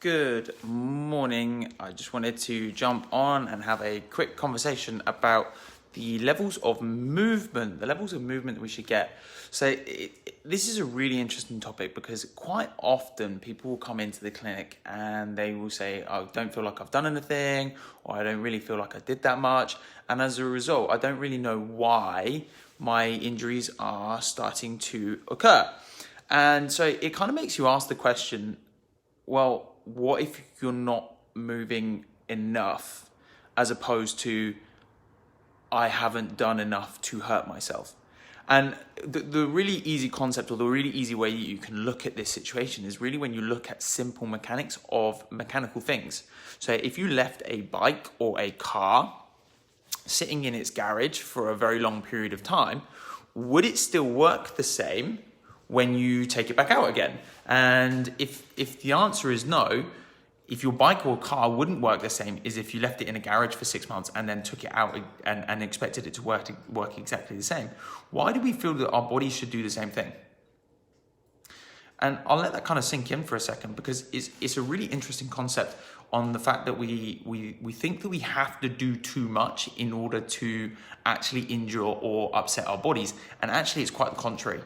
Good morning. I just wanted to jump on and have a quick conversation about the levels of movement that we should get. So this is a really interesting topic because quite often people will come into the clinic and they will say, I don't feel like I've done anything, or I don't really feel like I did that much. And as a result, I don't really know why my injuries are starting to occur. And so it kind of makes you ask the question, well, what if you're not moving enough, as opposed to I haven't done enough to hurt myself? And the really easy concept, or the really easy way you can look at this situation, is really when you look at simple mechanics of mechanical things. So if you left a bike or a car sitting in its garage for a very long period of time, would it still work the same when you take it back out again? And if the answer is no, if your bike or car wouldn't work the same as if you left it in a garage for 6 months and then took it out and expected it to work exactly the same, why do we feel that our body should do the same thing? And I'll let that kind of sink in for a second, because it's a really interesting concept on the fact that we think that we have to do too much in order to actually injure or upset our bodies. And actually it's quite the contrary.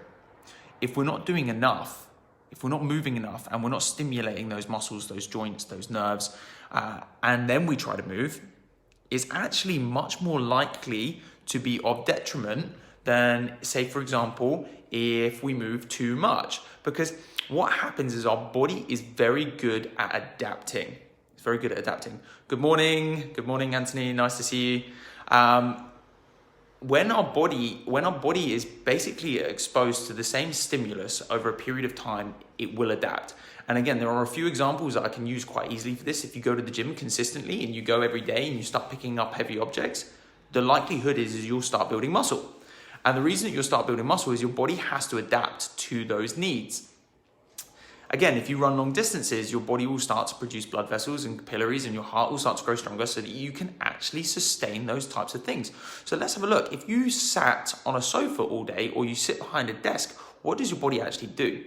If we're not doing enough, if we're not moving enough and we're not stimulating those muscles, those joints, those nerves, and then we try to move, it's actually much more likely to be of detriment than, say, for example, if we move too much. Because what happens is our body is very good at adapting. It's very good at adapting. Good morning, Anthony. Nice to see you. When our body is basically exposed to the same stimulus over a period of time, it will adapt. And again, there are a few examples that I can use quite easily for this. If you go to the gym consistently and you go every day and you start picking up heavy objects, the likelihood is you'll start building muscle. And the reason that you'll start building muscle is your body has to adapt to those needs. Again, if you run long distances, your body will start to produce blood vessels and capillaries, and your heart will start to grow stronger so that you can actually sustain those types of things. So let's have a look. If you sat on a sofa all day, or you sit behind a desk, what does your body actually do?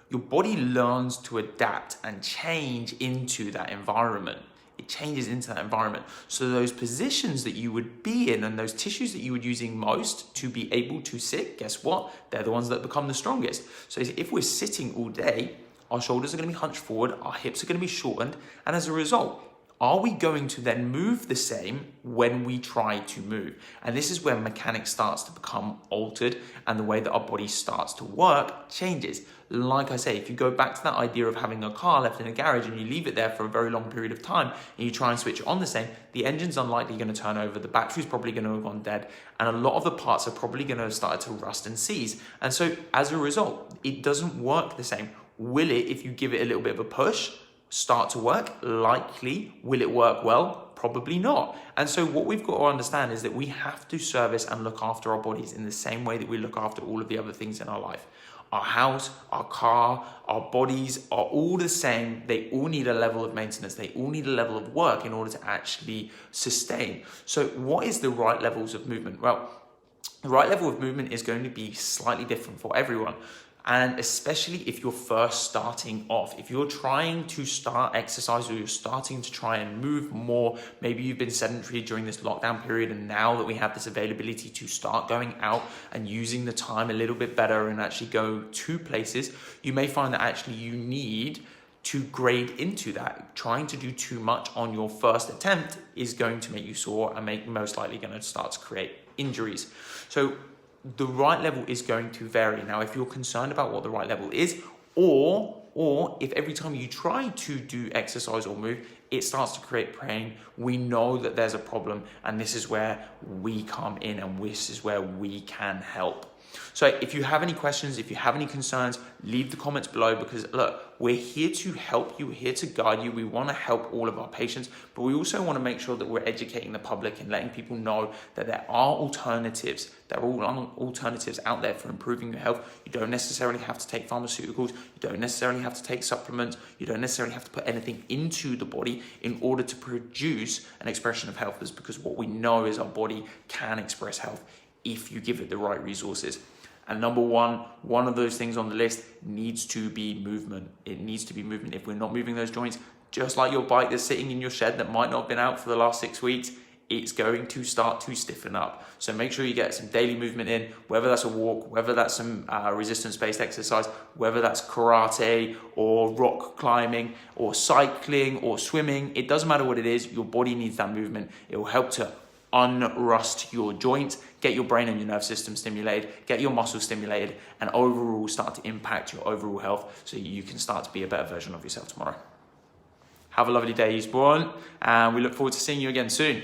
Your body learns to adapt and change into that environment. It changes into that environment. So those positions that you would be in and those tissues that you would using most to be able to sit, guess what? They're the ones that become the strongest. So if we're sitting all day, our shoulders are going to be hunched forward, our hips are going to be shortened, and as a result, are we going to then move the same when we try to move? And this is where mechanics starts to become altered, and the way that our body starts to work changes. Like I say, if you go back to that idea of having a car left in a garage and you leave it there for a very long period of time and you try and switch it on the same, the engine's unlikely going to turn over, the battery's probably going to have gone dead, and a lot of the parts are probably going to have started to rust and seize. And so as a result, it doesn't work the same. Will it, if you give it a little bit of a push, start to work? Likely. Will it work well? Probably not. And so what we've got to understand is that we have to service and look after our bodies in the same way that we look after all of the other things in our life. Our house, our car, our bodies are all the same. They all need a level of maintenance. They all need a level of work in order to actually sustain. So what is the right levels of movement? Well, the right level of movement is going to be slightly different for everyone. And especially if you're first starting off, if you're trying to start exercise, or you're starting to try and move more, maybe you've been sedentary during this lockdown period, and now that we have this availability to start going out and using the time a little bit better and actually go to places, you may find that actually you need to grade into that. Trying to do too much on your first attempt is going to make you sore and most likely going to start to create injuries. So the right level is going to vary. Now, if you're concerned about what the right level is, or if every time you try to do exercise or move, it starts to create pain, we know that there's a problem, and this is where we come in, and this is where we can help. So if you have any questions, if you have any concerns, leave the comments below, because look, we're here to help you, we're here to guide you. We want to help all of our patients, but we also want to make sure that we're educating the public and letting people know that there are alternatives. There are all alternatives out there for improving your health. You don't necessarily have to take pharmaceuticals. You don't necessarily have to take supplements. You don't necessarily have to put anything into the body in order to produce an expression of health. That's because what we know is our body can express health if you give it the right resources. And number one of those things on the list needs to be movement. It needs to be movement. If we're not moving those joints, just like your bike that's sitting in your shed that might not have been out for the last 6 weeks, it's going to start to stiffen up. So make sure you get some daily movement in, whether that's a walk, whether that's some resistance-based exercise, whether that's karate or rock climbing or cycling or swimming. It doesn't matter what it is, your body needs that movement. It will help to unrust your joints, get your brain and your nerve system stimulated, get your muscles stimulated, and overall start to impact your overall health so you can start to be a better version of yourself tomorrow. Have a lovely day, Eastbourne, and we look forward to seeing you again soon.